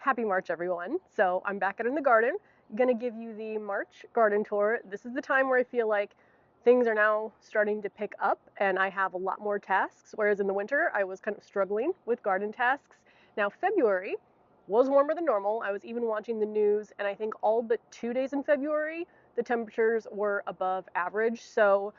Happy March, everyone. So I'm back out in the garden, gonna give you the March garden tour. This is the time where I feel like things are now starting to pick up and I have a lot more tasks, whereas in the winter I was kind of struggling with garden tasks. Now, February was warmer than normal. I was even watching the news, and I think all but 2 days in February, the temperatures were above average. So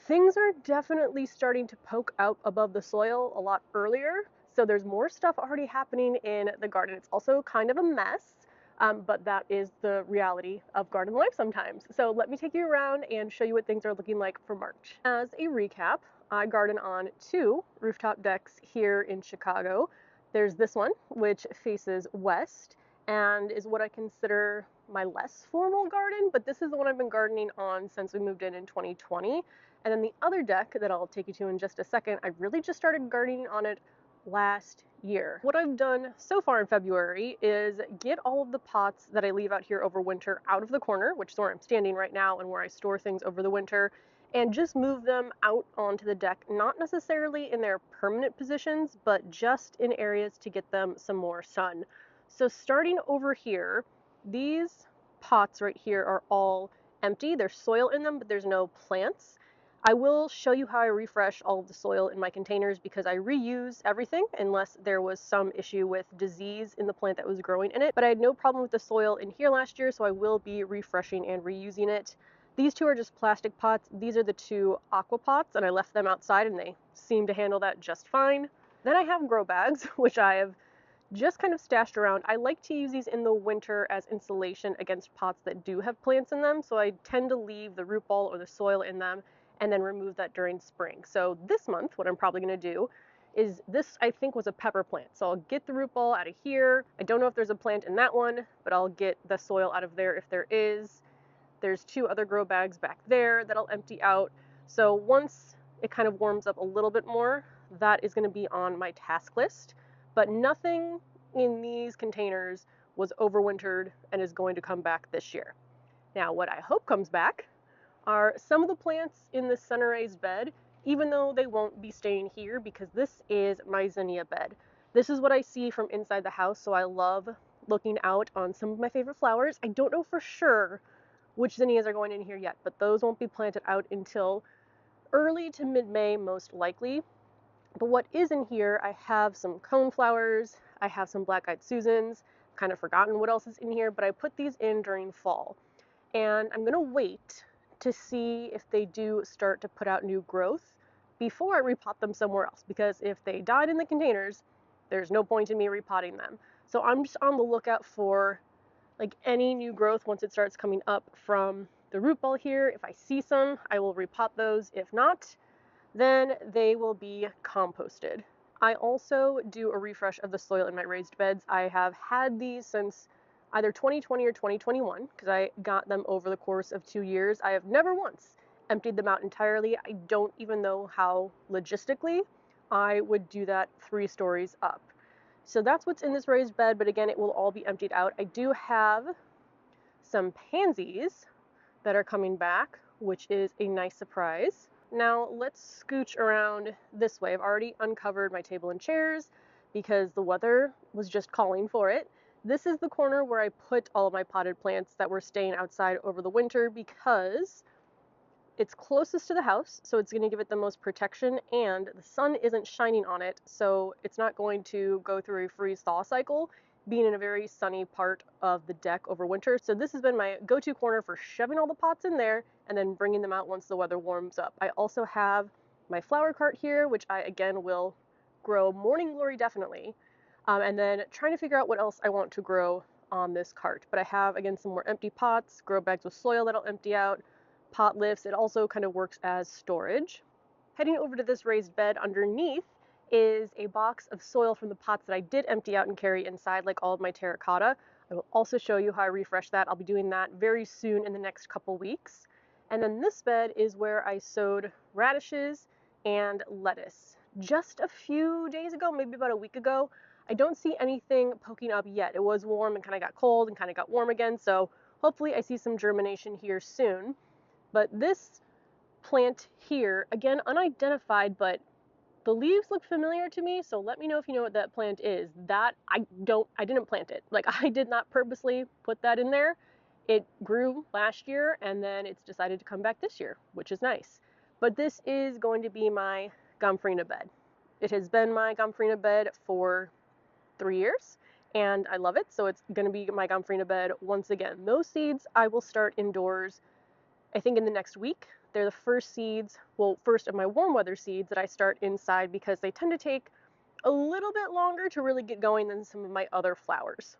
things are definitely starting to poke out above the soil a lot earlier. So there's more stuff already happening in the garden. It's also kind of a mess, but that is the reality of garden life sometimes. So let me take you around and show you what things are looking like for March. As a recap, I garden on 2 rooftop decks here in Chicago. There's this one, which faces west and is what I consider my less formal garden, but this is the one I've been gardening on since we moved in 2020. And then the other deck that I'll take you to in just a second, I really just started gardening on it last year. What I've done so far in February is get all of the pots that I leave out here over winter out of the corner, which is where I'm standing right now and where I store things over the winter, and just move them out onto the deck, not necessarily in their permanent positions, but just in areas to get them some more sun. So starting over here, these pots right here are all empty. There's soil in them, but there's no plants. I will show you how I refresh all of the soil in my containers because I reuse everything unless there was some issue with disease in the plant that was growing in it. But I had no problem with the soil in here last year, so I will be refreshing and reusing it. These two are just plastic pots. These are the 2 aqua pots, and I left them outside and they seem to handle that just fine. Then I have grow bags, which I have just kind of stashed around. I like to use these in the winter as insulation against pots that do have plants in them, so I tend to leave the root ball or the soil in them and then remove that during spring. So this month, what I'm probably going to do is this, I think, was a pepper plant. So I'll get the root ball out of here. I don't know if there's a plant in that one, but I'll get the soil out of there if there is. There's 2 other grow bags back there that I'll empty out. So once it kind of warms up a little bit more, that is going to be on my task list. But nothing in these containers was overwintered and is going to come back this year. Now, what I hope comes back are some of the plants in the center raised bed, even though they won't be staying here because this is my zinnia bed. This is what I see from inside the house, so I love looking out on some of my favorite flowers. I don't know for sure which zinnias are going in here yet, but those won't be planted out until early to mid-May most likely. But what is in here, I have some cone flowers, I have some black-eyed Susans, kind of forgotten what else is in here, but I put these in during fall. And I'm gonna wait to see if they do start to put out new growth before I repot them somewhere else, because if they died in the containers, there's no point in me repotting them. So I'm just on the lookout for like any new growth once it starts coming up from the root ball here. If I see some, I will repot those. If not, then they will be composted. I also do a refresh of the soil in my raised beds. I have had these since either 2020 or 2021 because I got them over the course of 2 years. I have never once emptied them out entirely. I don't even know how logistically I would do that 3 stories up. So that's what's in this raised bed, but again, it will all be emptied out. I do have some pansies that are coming back, which is a nice surprise. Now let's scooch around this way. I've already uncovered my table and chairs because the weather was just calling for it. This is the corner where I put all of my potted plants that were staying outside over the winter because it's closest to the house, so it's going to give it the most protection, and the sun isn't shining on it, so it's not going to go through a freeze-thaw cycle, being in a very sunny part of the deck over winter. So this has been my go-to corner for shoving all the pots in there and then bringing them out once the weather warms up. I also have my flower cart here, which I, again, will grow morning glory definitely, and then trying to figure out what else I want to grow on this cart. But I have, again, some more empty pots, grow bags with soil that I'll empty out, pot lifts. It also kind of works as storage. Heading over to this raised bed underneath is a box of soil from the pots that I did empty out and carry inside, like all of my terracotta. I will also show you how I refresh that. I'll be doing that very soon in the next couple weeks. And then this bed is where I sowed radishes and lettuce. Just a few days ago, maybe about a week ago. I don't see anything poking up yet. It was warm and kind of got cold and kind of got warm again, so hopefully I see some germination here soon. But this plant here, again, unidentified, but The leaves look familiar to me, so let me know if you know what that plant is. That I didn't plant it. Like I did not purposely put that in there. It grew last year and then it's decided to come back this year, which is nice. But this is going to be my Gomphrena bed. It has been my Gomphrena bed for 3 years and I love it. So it's going to be my Gomphrena bed once again. Those seeds I will start indoors, I think in the next week. They're the first seeds, well, first of my warm weather seeds that I start inside because they tend to take a little bit longer to really get going than some of my other flowers.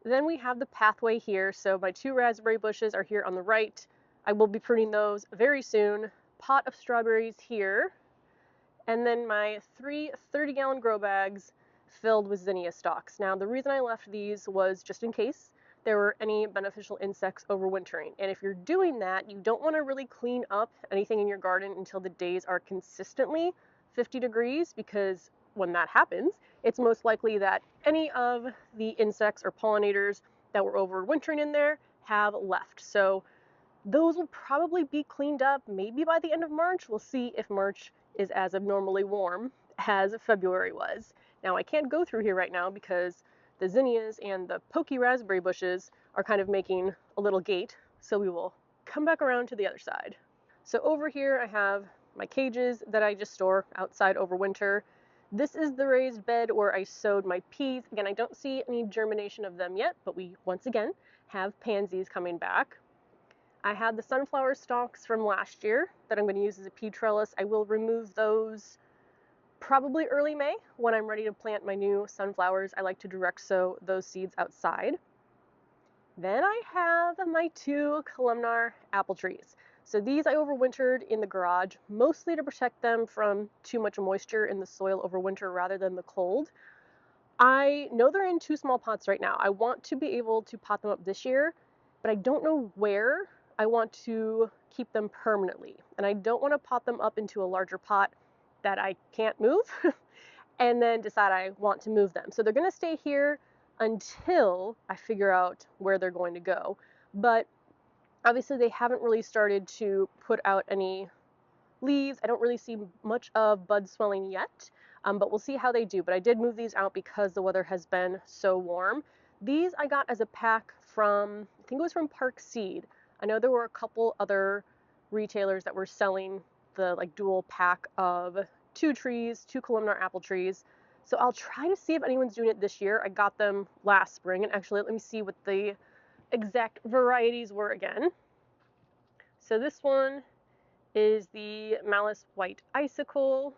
Then we have the pathway here. So my 2 raspberry bushes are here on the right. I will be pruning those very soon. Pot of strawberries here. And then my 3 30-gallon grow bags filled with zinnia stalks. Now, the reason I left these was just in case there were any beneficial insects overwintering. And if you're doing that, you don't want to really clean up anything in your garden until the days are consistently 50 degrees, because when that happens, it's most likely that any of the insects or pollinators that were overwintering in there have left. So those will probably be cleaned up maybe by the end of March. We'll see if March is as abnormally warm as February was. Now, I can't go through here right now because the zinnias and the pokey raspberry bushes are kind of making a little gate, so we will come back around to the other side. So over here I have my cages that I just store outside over winter. This is the raised bed where I sowed my peas. Again, I don't see any germination of them yet, but we once again have pansies coming back. I had the sunflower stalks from last year that I'm going to use as a pea trellis. I will remove those probably early May when I'm ready to plant my new sunflowers. I like to direct sow those seeds outside. Then I have my 2 columnar apple trees. So these I overwintered in the garage, mostly to protect them from too much moisture in the soil over winter rather than the cold. I know they're in 2 small pots right now. I want to be able to pot them up this year, but I don't know where I want to keep them permanently. And I don't want to pot them up into a larger pot that I can't move and then decide I want to move them. So they're going to stay here until I figure out where they're going to go. But obviously they haven't really started to put out any leaves. I don't really see much of bud swelling yet, but we'll see how they do. But I did move these out because the weather has been so warm. These I got as a pack from, I think it was from Park Seed. I know there were a couple other retailers that were selling the like dual pack of 2 trees, 2 columnar apple trees. So I'll try to see if anyone's doing it this year. I got them last spring, and actually let me see what the exact varieties were again. So this one is the Malice White Icicle,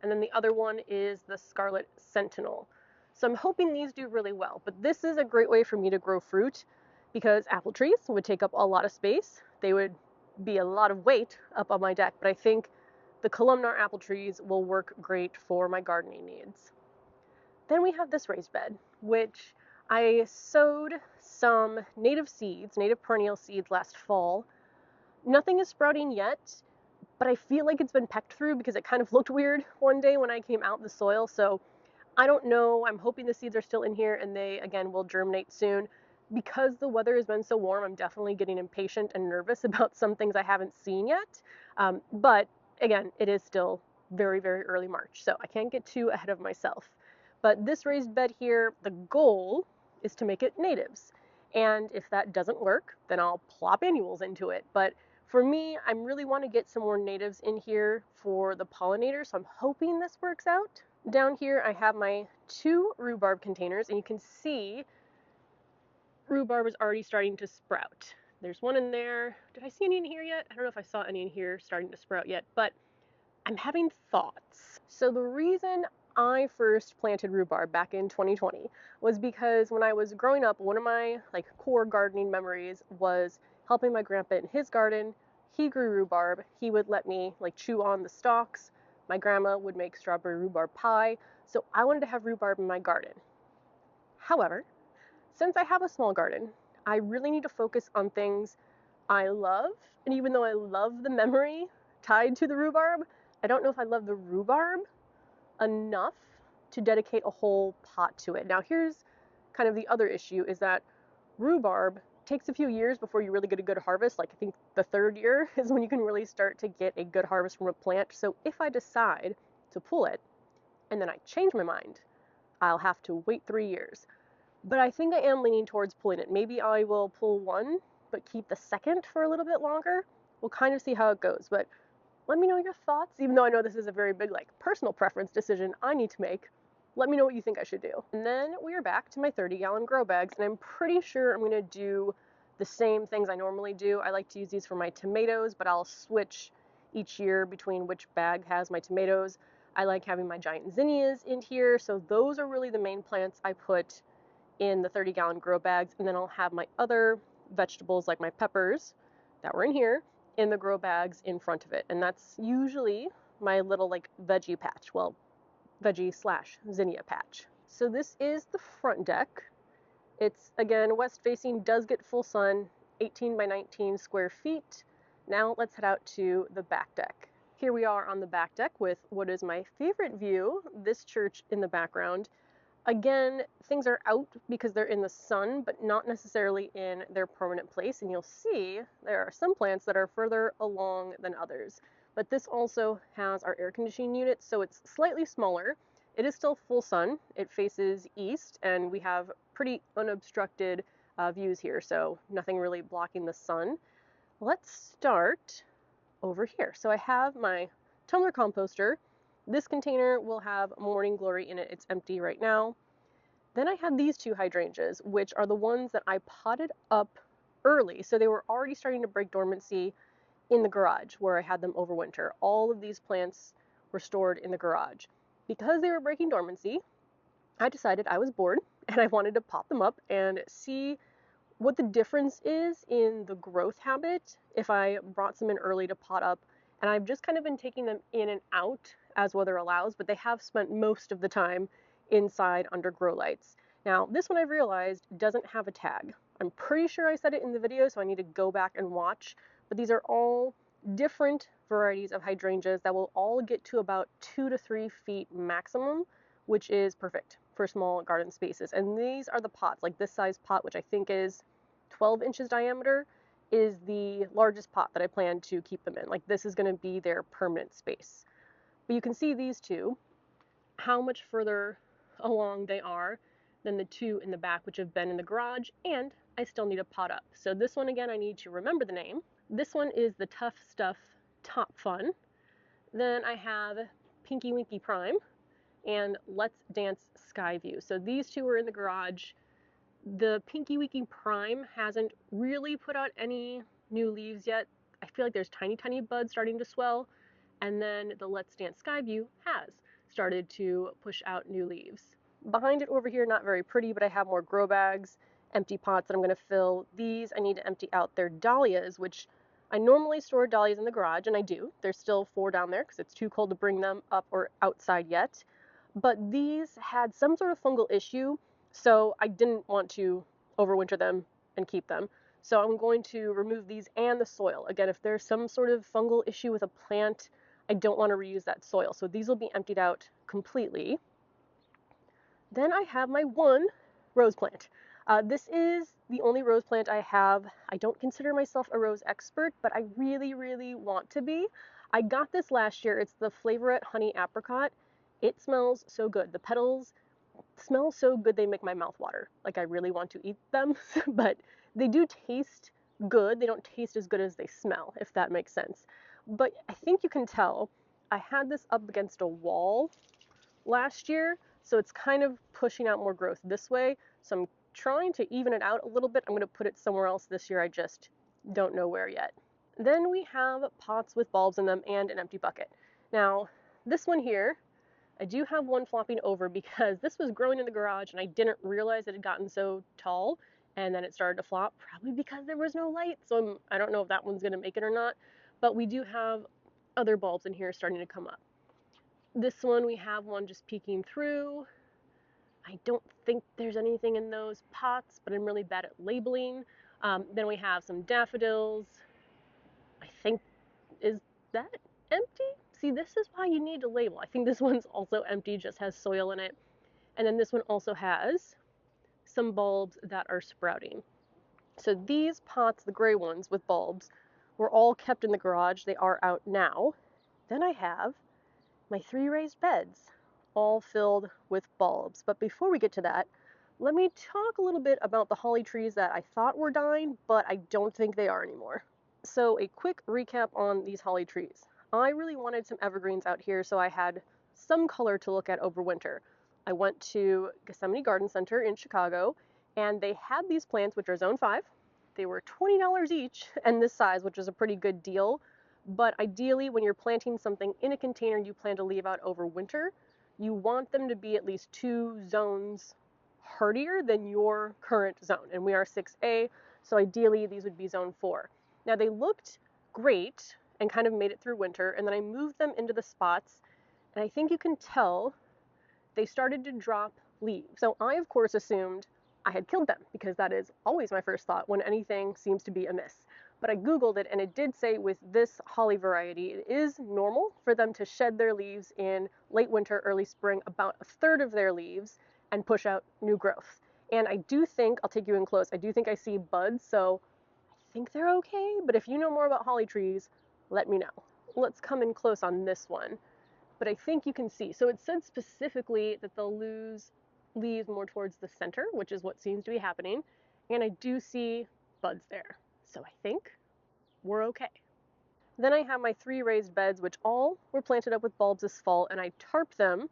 and then the other one is the Scarlet Sentinel. So I'm hoping these do really well, but this is a great way for me to grow fruit because apple trees would take up a lot of space. They would be a lot of weight up on my deck, but I think the columnar apple trees will work great for my gardening needs. Then we have this raised bed, which I sowed some native seeds, native perennial seeds last fall. Nothing is sprouting yet, but I feel like it's been pecked through because it kind of looked weird one day when I came out the soil. So I don't know. I'm hoping the seeds are still in here and they, again, will germinate soon. Because the weather has been so warm, I'm definitely getting impatient and nervous about some things I haven't seen yet. But again, it is still very, very early March, so I can't get too ahead of myself. But this raised bed here, the goal is to make it natives. And if that doesn't work, then I'll plop annuals into it. But for me, I really want to get some more natives in here for the pollinators, so I'm hoping this works out. Down here, I have my 2 rhubarb containers, and you can see rhubarb is already starting to sprout. There's one in there. Did I see any in here yet? I don't know if I saw any in here starting to sprout yet, but I'm having thoughts. So the reason I first planted rhubarb back in 2020 was because when I was growing up, one of my core gardening memories was helping my grandpa in his garden. He grew rhubarb. He would let me chew on the stalks. My grandma would make strawberry rhubarb pie. So I wanted to have rhubarb in my garden. However, since I have a small garden, I really need to focus on things I love. And even though I love the memory tied to the rhubarb, I don't know if I love the rhubarb enough to dedicate a whole pot to it. Now here's kind of the other issue, is that rhubarb takes a few years before you really get a good harvest. I think the 3rd year is when you can really start to get a good harvest from a plant. So if I decide to pull it, and then I change my mind, I'll have to wait 3 years. But I think I am leaning towards pulling it. Maybe I will pull one, but keep the second for a little bit longer. We'll kind of see how it goes. But let me know your thoughts, even though I know this is a very big, like, personal preference decision I need to make. Let me know what you think I should do. And then we are back to my 30-gallon grow bags, and I'm pretty sure I'm going to do the same things I normally do. I like to use these for my tomatoes, but I'll switch each year between which bag has my tomatoes. I like having my giant zinnias in here, so those are really the main plants I put in the 30-gallon grow bags, and then I'll have my other vegetables like my peppers that were in here in the grow bags in front of it. And that's usually my little like veggie patch, well, veggie slash zinnia patch. So this is the front deck. It's, again, west facing, does get full sun, 18 by 19 square feet. Now let's head out to the back deck. Here we are on the back deck with what is my favorite view, this church in the background. Again, things are out because they're in the sun, but not necessarily in their permanent place. And you'll see there are some plants that are further along than others. But this also has our air conditioning unit, so it's slightly smaller. It is still full sun. It faces east, and we have pretty unobstructed views here, so nothing really blocking the sun. Let's start over here. So I have my tumbler composter. This container will have morning glory in it. It's empty right now. Then I had these two hydrangeas, which are the ones that I potted up early. So they were already starting to break dormancy in the garage where I had them over winter. All of these plants were stored in the garage. Because they were breaking dormancy, I decided I was bored and I wanted to pop them up and see what the difference is in the growth habit if I brought some in early to pot up. And I've just kind of been taking them in and out as weather allows, but they have spent most of the time inside under grow lights. Now, this one I've realized doesn't have a tag. I'm pretty sure I said it in the video, so I need to go back and watch, but these are all different varieties of hydrangeas that will all get to about 2 to 3 feet maximum, which is perfect for small garden spaces. And these are the pots, like this size pot, which I think is 12 inches diameter, is the largest pot that I plan to keep them in. Like, this is going to be their permanent space. But you can see these two, how much further along they are than the two in the back, which have been in the garage, and I still need a pot up. So this one, again, I need to remember the name. This one is the Tough Stuff Top Fun. Then I have Pinky Winky Prime and Let's Dance Skyview. So these two are in the garage. The Pinky Winky Prime hasn't really put out any new leaves yet. I feel like there's tiny, tiny buds starting to swell. And then the Let's Dance Skyview has started to push out new leaves. Behind it over here, not very pretty, but I have more grow bags, empty pots that I'm going to fill. These I need to empty out. They're dahlias, which I normally store dahlias in the garage, and I do. There's still 4 down there because it's too cold to bring them up or outside yet. But these had some sort of fungal issue, so I didn't want to overwinter them and keep them. So I'm going to remove these and the soil. Again, if there's some sort of fungal issue with a plant, I don't want to reuse that soil. So these will be emptied out completely. Then I have my one rose plant. This is the only rose plant I have. I don't consider myself a rose expert, but I really, really want to be. I got this last year. It's the Flavorette Honey Apricot. It smells so good. The petals smell so good they make my mouth water. Like, I really want to eat them, but they do taste good. They don't taste as good as they smell, if that makes sense. But I think you can tell I had this up against a wall last year, so it's kind of pushing out more growth this way. So I'm trying to even it out a little bit. I'm going to put it somewhere else this year. I just don't know where yet. Then we have pots with bulbs in them and an empty bucket. Now, this one here, I do have one flopping over because this was growing in the garage and I didn't realize it had gotten so tall, and then it started to flop, probably because there was no light. So I don't know if that one's going to make it or not, but we do have other bulbs in here starting to come up. This one, we have one just peeking through. I don't think there's anything in those pots, but I'm really bad at labeling. Then we have some daffodils. I think, is that empty? See, this is why you need to label. I think this one's also empty, just has soil in it. And then this one also has some bulbs that are sprouting. So these pots, the gray ones with bulbs, were all kept in the garage. They are out now. Then I have my 3 raised beds, all filled with bulbs. But before we get to that, let me talk a little bit about the holly trees that I thought were dying, but I don't think they are anymore. So a quick recap on these holly trees. I really wanted some evergreens out here, so I had some color to look at over winter. I went to Gethsemane Garden Center in Chicago, and they had these plants, which are zone 5. They were $20 each, and this size, which is a pretty good deal. But ideally, when you're planting something in a container you plan to leave out over winter, you want them to be at least 2 zones hardier than your current zone. And we are 6A, so ideally these would be zone 4. Now they looked great and kind of made it through winter, and then I moved them into the spots, and I think you can tell they started to drop leaves. So I, of course, assumed I had killed them because that is always my first thought when anything seems to be amiss. But I Googled it and it did say with this holly variety, it is normal for them to shed their leaves in late winter, early spring, about a third of their leaves, and push out new growth. And I do think, I'll take you in close, I do think I see buds, so I think they're okay. But if you know more about holly trees, let me know. Let's come in close on this one. But I think you can see. So it said specifically that they'll lose leaves more towards the center, which is what seems to be happening. And I do see buds there. So I think we're okay. Then I have my 3 raised beds, which all were planted up with bulbs this fall, and I tarp them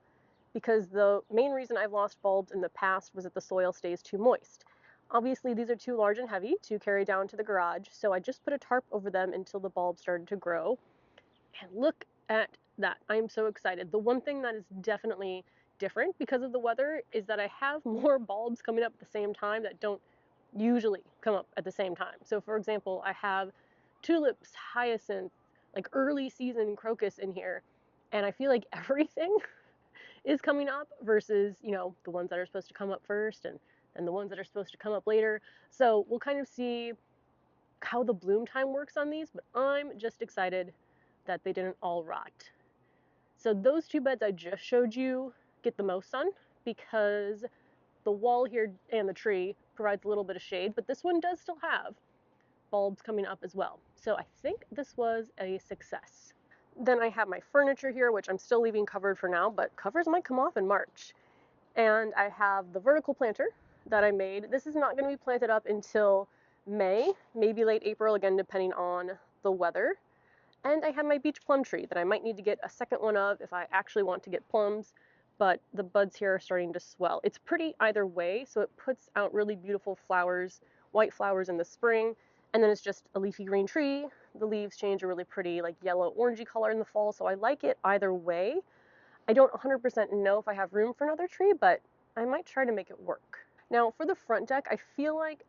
because the main reason I've lost bulbs in the past was that the soil stays too moist. Obviously, these are too large and heavy to carry down to the garage, so I just put a tarp over them until the bulbs started to grow. And look at that. I am so excited. The one thing that is definitely different because of the weather is that I have more bulbs coming up at the same time that don't usually come up at the same time. So for example, I have tulips, hyacinth, like early season crocus in here, and I feel like everything is coming up versus, the ones that are supposed to come up first and the ones that are supposed to come up later. So we'll kind of see how the bloom time works on these, but I'm just excited that they didn't all rot. So those 2 beds I just showed you get the most sun because the wall here and the tree provides a little bit of shade, but this one does still have bulbs coming up as well. So I think this was a success. Then I have my furniture here, which I'm still leaving covered for now, but covers might come off in March. And I have the vertical planter that I made. This is not going to be planted up until May, maybe late April, again, depending on the weather. And I have my beach plum tree that I might need to get a second one of if I actually want to get plums, but the buds here are starting to swell. It's pretty either way, so it puts out really beautiful flowers, white flowers in the spring, and then it's just a leafy green tree. The leaves change a really pretty like yellow orangey color in the fall, so I like it either way. I don't 100% know if I have room for another tree, but I might try to make it work. Now for the front deck, I feel like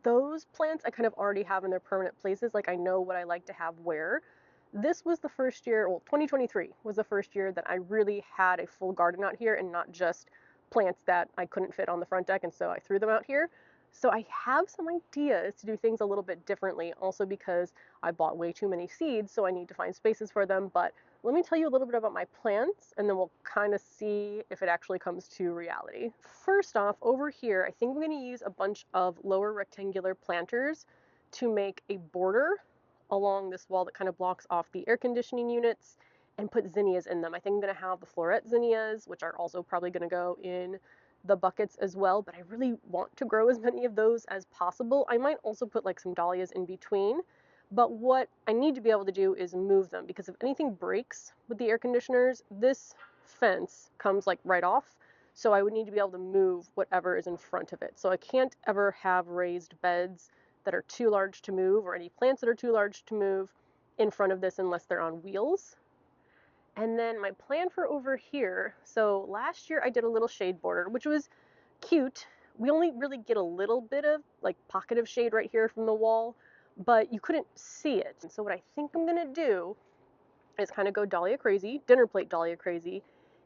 those plants I kind of already have in their permanent places, like I know what I like to have where. This was the first year, well, 2023 was the first year that I really had a full garden out here and not just plants that I couldn't fit on the front deck, and so I threw them out here. So I have some ideas to do things a little bit differently, also because I bought way too many seeds, so I need to find spaces for them. But let me tell you a little bit about my plants, and then we'll kind of see if it actually comes to reality. First off, over here, I think I'm going to use a bunch of lower rectangular planters to make a border along this wall that kind of blocks off the air conditioning units and put zinnias in them. I think I'm going to have the floret zinnias, which are also probably going to go in the buckets as well, but I really want to grow as many of those as possible. I might also put like some dahlias in between, but what I need to be able to do is move them, because if anything breaks with the air conditioners, this fence comes like right off, so I would need to be able to move whatever is in front of it. So I can't ever have raised beds that are too large to move, or any plants that are too large to move in front of this unless they're on wheels. And then my plan for over here, so last year I did a little shade border, which was cute. We only really get a little bit of like pocket of shade right here from the wall, but you couldn't see it. And so what I think I'm gonna do is kind of go dahlia crazy, dinner plate dahlia crazy,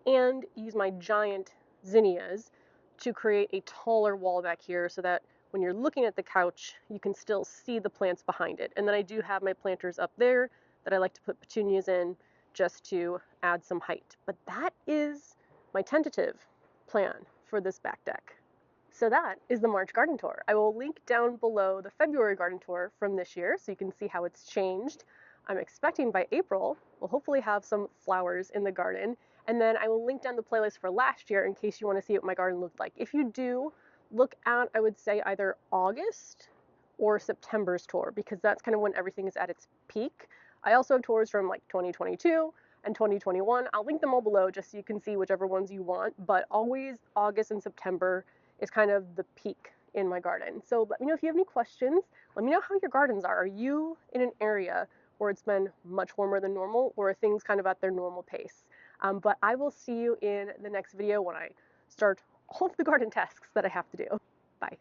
and use my giant zinnias to create a taller wall back here so that when you're looking at the couch, you can still see the plants behind it. And then I do have my planters up there that I like to put petunias in just to add some height. But that is my tentative plan for this back deck. So that is the March garden tour. I will link down below the February garden tour from this year so you can see how it's changed. I'm expecting by April, we'll hopefully have some flowers in the garden, And then I will link down the playlist for last year in case you want to see what my garden looked like. If you do, look at, I would say, either August or September's tour, because that's kind of when everything is at its peak. I also have tours from like 2022 and 2021. I'll link them all below just so you can see whichever ones you want, but always August and September is kind of the peak in my garden. So let me know if you have any questions. Let me know how your gardens are. Are you in an area where it's been much warmer than normal, or are things kind of at their normal pace? But I will see you in the next video when I start all of the garden tasks that I have to do. Bye.